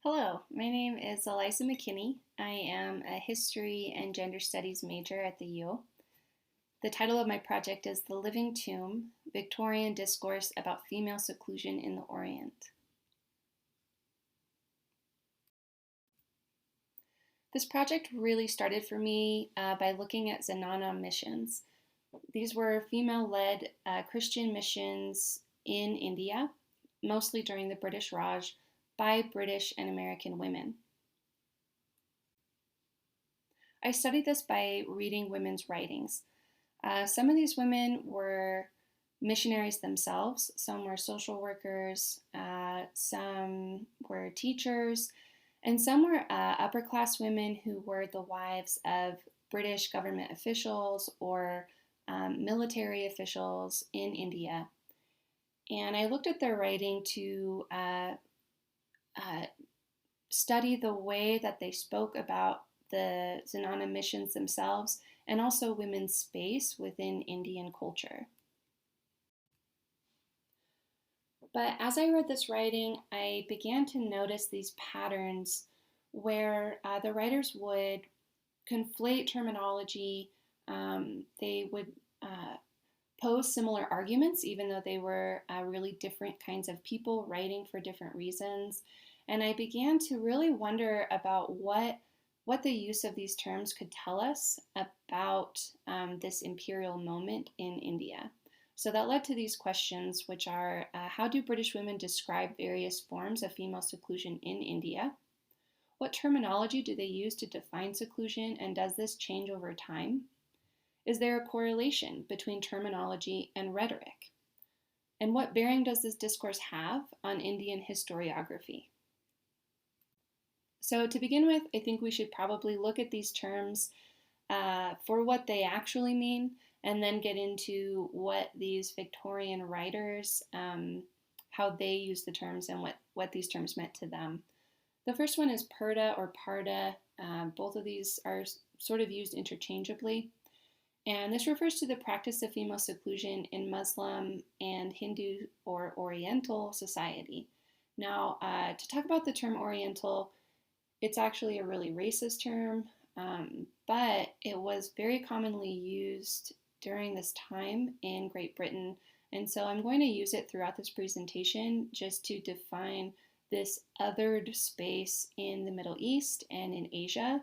Hello, my name is Eliza Mckinney. I am a history and gender studies major at the U. The title of my project is The Living Tomb, Victorian Discourse about Female Seclusion in the Orient. This project really started for me by looking at Zenana missions. These were female-led Christian missions in India, mostly during the British Raj, by British and American women. I studied this by reading women's writings. Some of these women were missionaries themselves. Some were social workers, some were teachers, and some were upper class women who were the wives of British government officials or military officials in India. And I looked at their writing to study the way that they spoke about the Zenana missions themselves and also women's space within Indian culture. But as I read this writing, I began to notice these patterns where the writers would conflate terminology. They would pose similar arguments, even though they were really different kinds of people writing for different reasons. And I began to really wonder about what the use of these terms could tell us about this imperial moment in India. So that led to these questions, which are how do British women describe various forms of female seclusion in India? What terminology do they use to define seclusion, and does this change over time? Is there a correlation between terminology and rhetoric? And what bearing does this discourse have on Indian historiography? So to begin with, I think we should probably look at these terms for what they actually mean, and then get into what these Victorian writers, how they use the terms and what these terms meant to them. The first one is purda or parda. Both of these are sort of used interchangeably. And this refers to the practice of female seclusion in Muslim and Hindu or Oriental society. Now, to talk about the term Oriental, it's actually a really racist term, but it was very commonly used during this time in Great Britain. And so I'm going to use it throughout this presentation just to define this othered space in the Middle East and in Asia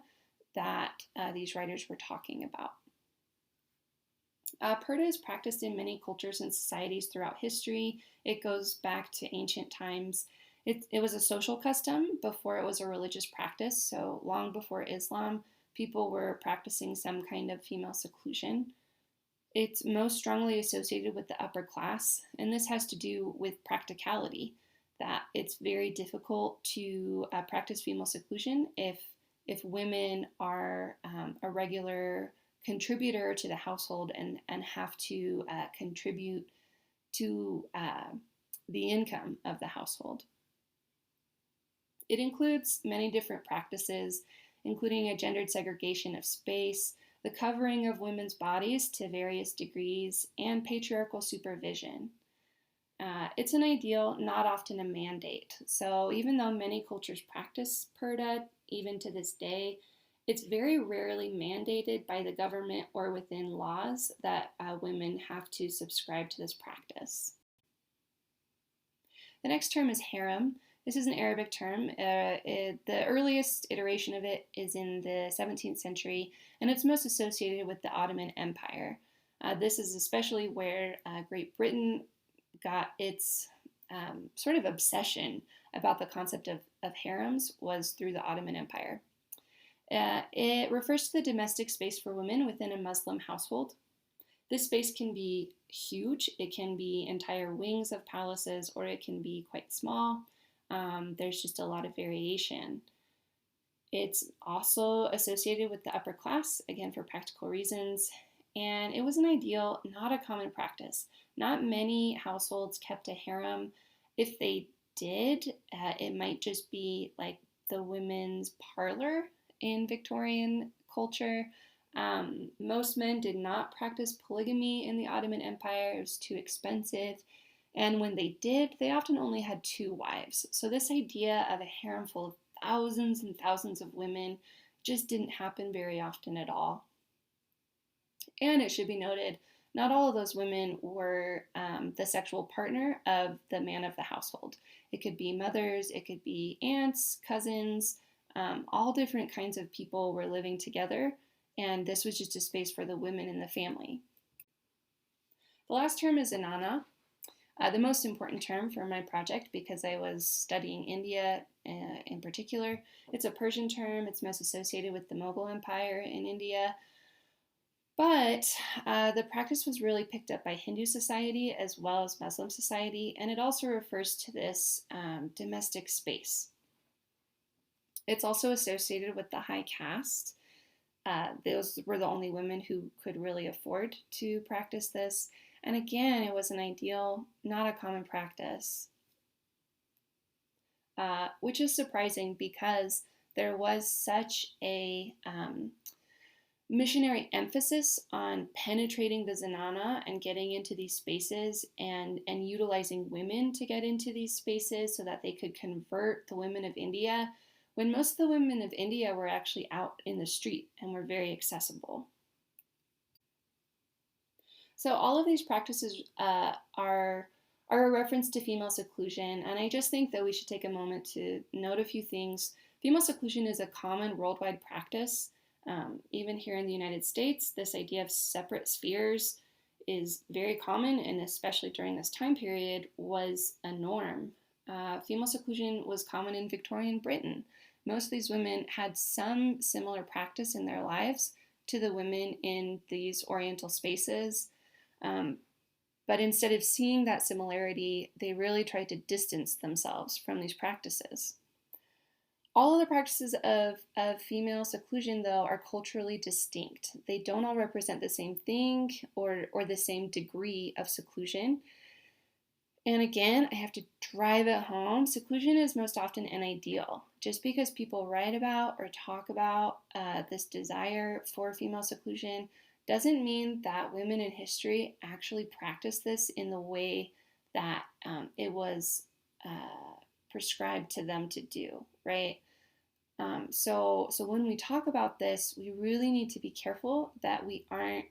that these writers were talking about. Purda is practiced in many cultures and societies throughout history. It goes back to ancient times. It was a social custom before it was a religious practice. So long before Islam, people were practicing some kind of female seclusion. It's most strongly associated with the upper class, and this has to do with practicality, that it's very difficult to practice female seclusion if women are a regular contributor to the household and have to contribute to the income of the household. It includes many different practices, including a gendered segregation of space, the covering of women's bodies to various degrees, and patriarchal supervision. It's an ideal, not often a mandate. So even though many cultures practice purda, even to this day, it's very rarely mandated by the government or within laws that women have to subscribe to this practice. The next term is harem. This is an Arabic term. The earliest iteration of it is in the 17th century, and it's most associated with the Ottoman Empire. This is especially where Great Britain got its sort of obsession about the concept of harems was through the Ottoman Empire. It refers to the domestic space for women within a Muslim household. This space can be huge. It can be entire wings of palaces, or it can be quite small. There's just a lot of variation. It's also associated with the upper class, again for practical reasons, and it was an ideal, not a common practice. Not many households kept a harem. If they did, it might just be like the women's parlor in Victorian culture. Most men did not practice polygamy in the Ottoman Empire. It was too expensive. And when they did, they often only had 2 wives. So this idea of a harem full of thousands and thousands of women just didn't happen very often at all. And it should be noted, not all of those women were the sexual partner of the man of the household. It could be mothers, it could be aunts, cousins, all different kinds of people were living together, and this was just a space for the women in the family. The last term is Inanna, the most important term for my project because I was studying India in particular. It's a Persian term. It's most associated with the Mughal Empire in India. But the practice was really picked up by Hindu society as well as Muslim society, and it also refers to this domestic space. It's also associated with the high caste. Those were the only women who could really afford to practice this. And again, it was an ideal, not a common practice, which is surprising because there was such a missionary emphasis on penetrating the zenana and getting into these spaces and utilizing women to get into these spaces so that they could convert the women of India, when most of the women of India were actually out in the street and were very accessible. So all of these practices are a reference to female seclusion, and I just think that we should take a moment to note a few things. Female seclusion is a common worldwide practice. Even here in the United States, this idea of separate spheres is very common, and especially during this time period was a norm. Female seclusion was common in Victorian Britain. Most of these women had some similar practice in their lives to the women in these Oriental spaces. But instead of seeing that similarity, they really tried to distance themselves from these practices. All of the practices of female seclusion, though, are culturally distinct. They don't all represent the same thing or the same degree of seclusion. And again, I have to drive it home. Seclusion is most often an ideal. Just because people write about or talk about this desire for female seclusion doesn't mean that women in history actually practiced this in the way that it was prescribed to them to do, right? So when we talk about this, we really need to be careful that we aren't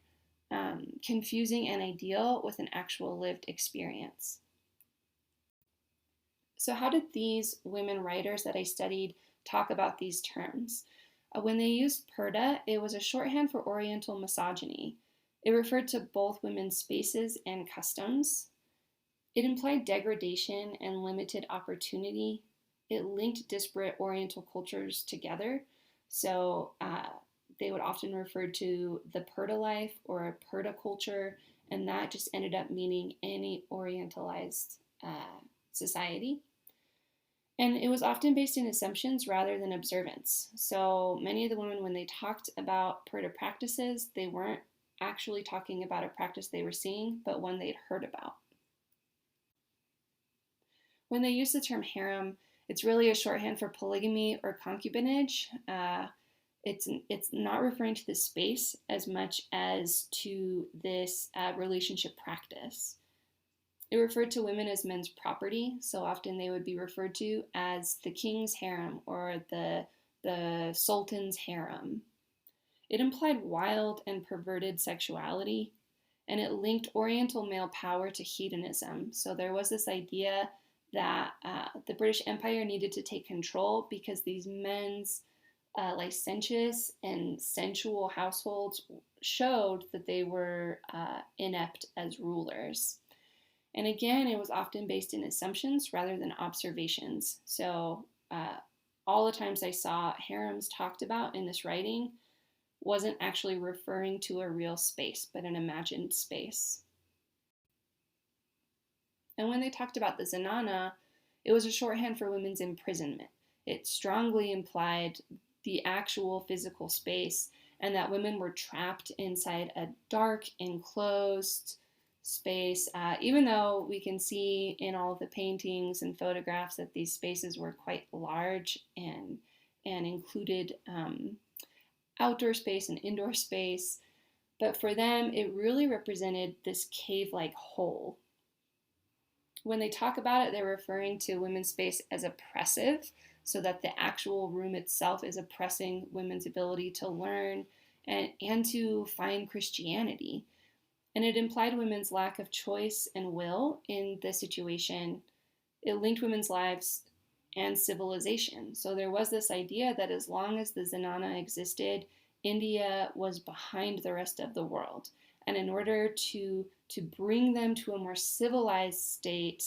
confusing an ideal with an actual lived experience. So how did these women writers that I studied talk about these terms? When they used purda, it was a shorthand for Oriental misogyny. It referred to both women's spaces and customs. It implied degradation and limited opportunity. It linked disparate Oriental cultures together. So they would often refer to the purda life or a purda culture, and that just ended up meaning any Orientalized society. And it was often based in assumptions rather than observance. So many of the women, when they talked about purda practices, they weren't actually talking about a practice they were seeing, but one they'd heard about. When they use the term harem, it's really a shorthand for polygamy or concubinage. It's not referring to the space as much as to this relationship practice. It referred to women as men's property, so often they would be referred to as the king's harem or the sultan's harem. It implied wild and perverted sexuality, and it linked Oriental male power to hedonism. So there was this idea that the British Empire needed to take control because these men's licentious and sensual households showed that they were inept as rulers. And again, it was often based in assumptions rather than observations. So all the times I saw harems talked about in this writing wasn't actually referring to a real space, but an imagined space. And when they talked about the zenana, it was a shorthand for women's imprisonment. It strongly implied the actual physical space and that women were trapped inside a dark, enclosed space, even though we can see in all of the paintings and photographs that these spaces were quite large and included outdoor space and indoor space. But for them, it really represented this cave-like hole. When they talk about it, they're referring to women's space as oppressive, so that the actual room itself is oppressing women's ability to learn and to find Christianity. And it implied women's lack of choice and will in this situation. It linked women's lives and civilization. So there was this idea that as long as the Zenana existed, India was behind the rest of the world. And in order to bring them to a more civilized state,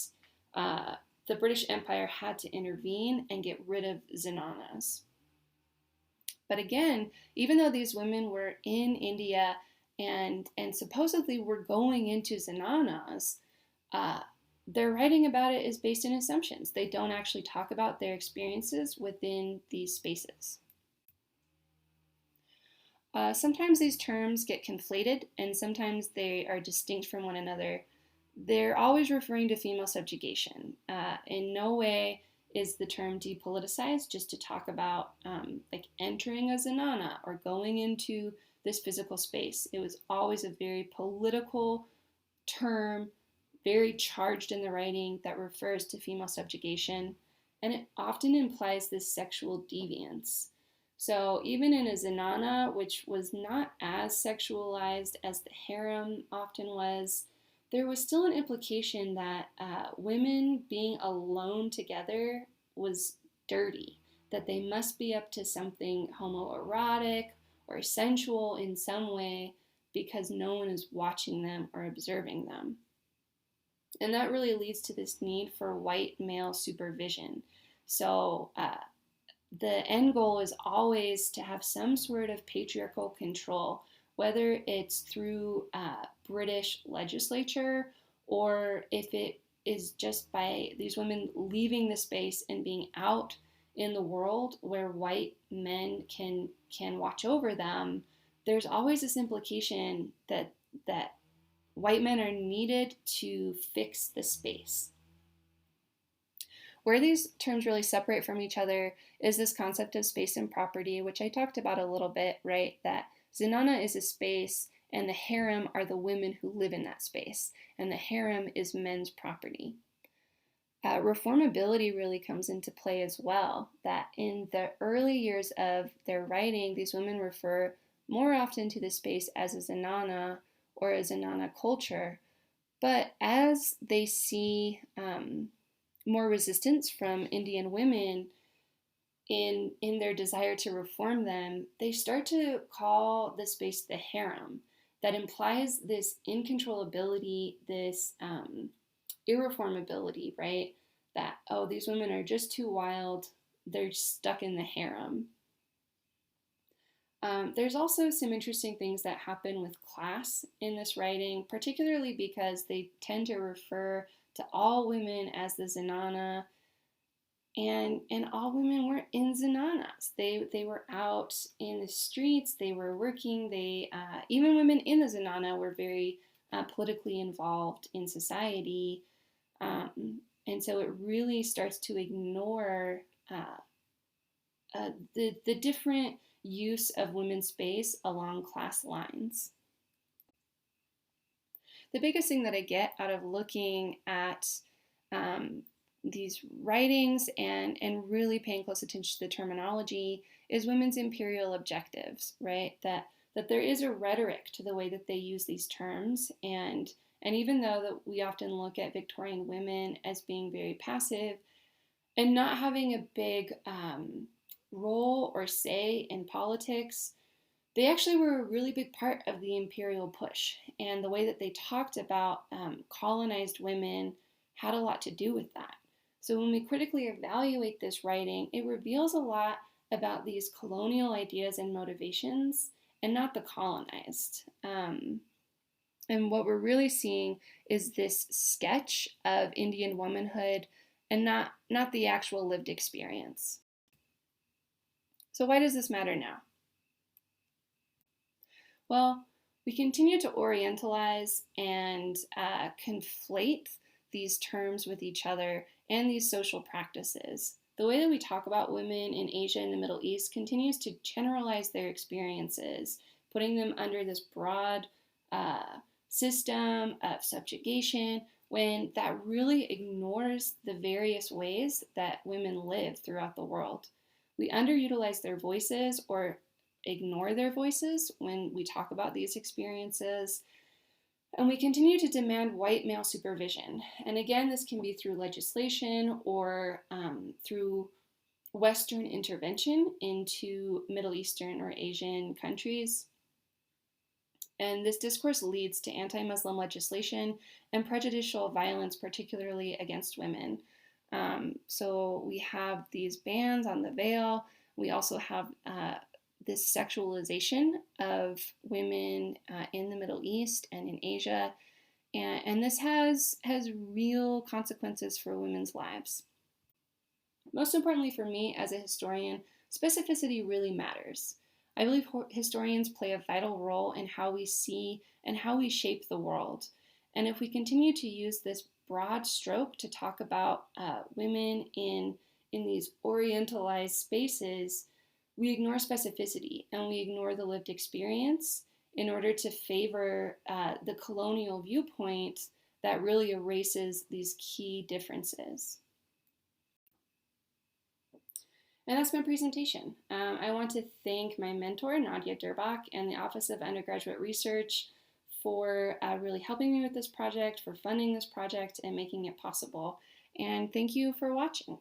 the British Empire had to intervene and get rid of Zenanas. But again, even though these women were in India and supposedly were going into Zenanas, their writing about it is based on assumptions. They don't actually talk about their experiences within these spaces. Sometimes these terms get conflated, and sometimes they are distinct from one another. They're always referring to female subjugation. In no way is the term depoliticized just to talk about like entering a zenana or going into this physical space. It was always a very political term, very charged in the writing, that refers to female subjugation, and it often implies this sexual deviance. So even in a zenana, which was not as sexualized as the harem often was, there was still an implication that women being alone together was dirty, that they must be up to something homoerotic or sensual in some way because no one is watching them or observing them. And that really leads to this need for white male supervision. So the end goal is always to have some sort of patriarchal control, whether it's through British legislature or if it is just by these women leaving the space and being out in the world where white men can watch over them. There's always this implication that white men are needed to fix the space. Where these terms really separate from each other is this concept of space and property, which I talked about a little bit, right? That zenana is a space and the harem are the women who live in that space, and the harem is men's property. Reformability really comes into play as well, that in the early years of their writing, these women refer more often to the space as a zenana or a zenana culture. But as they see more resistance from Indian women in their desire to reform them, they start to call the space the harem. That implies this incontrollability, this irreformability, right? That, oh, these women are just too wild, they're stuck in the harem. There's also some interesting things that happen with class in this writing, particularly because they tend to refer to all women as the zenana, and all women were in zenanas. They were out in the streets, they were working, even women in the zenana were very politically involved in society, and so it really starts to ignore the different use of women's space along class lines. The biggest thing that I get out of looking at these writings and really paying close attention to the terminology is women's imperial objectives, right? That there is a rhetoric to the way that they use these terms, and even though that we often look at Victorian women as being very passive and not having a big role or say in politics, they actually were a really big part of the imperial push, and the way that they talked about colonized women had a lot to do with that. So when we critically evaluate this writing, it reveals a lot about these colonial ideas and motivations and not the colonized. And what we're really seeing is this sketch of Indian womanhood and not the actual lived experience. So why does this matter now? Well, we continue to orientalize and conflate these terms with each other and these social practices. The way that we talk about women in Asia and the Middle East continues to generalize their experiences, putting them under this broad system of subjugation, when that really ignores the various ways that women live throughout the world. We underutilize their voices or ignore their voices when we talk about these experiences. And we continue to demand white male supervision. And again, this can be through legislation or through Western intervention into Middle Eastern or Asian countries. And this discourse leads to anti-Muslim legislation and prejudicial violence, particularly against women. So we have these bans on the veil. We also have this sexualization of women in the Middle East and in Asia. And this has real consequences for women's lives. Most importantly for me as a historian, specificity really matters. I believe historians play a vital role in how we see and how we shape the world. And if we continue to use this broad stroke to talk about women in these orientalized spaces, we ignore specificity and we ignore the lived experience in order to favor the colonial viewpoint that really erases these key differences. And that's my presentation. I want to thank my mentor, Nadia Durbach, and the Office of Undergraduate Research for really helping me with this project, for funding this project, and making it possible. And thank you for watching.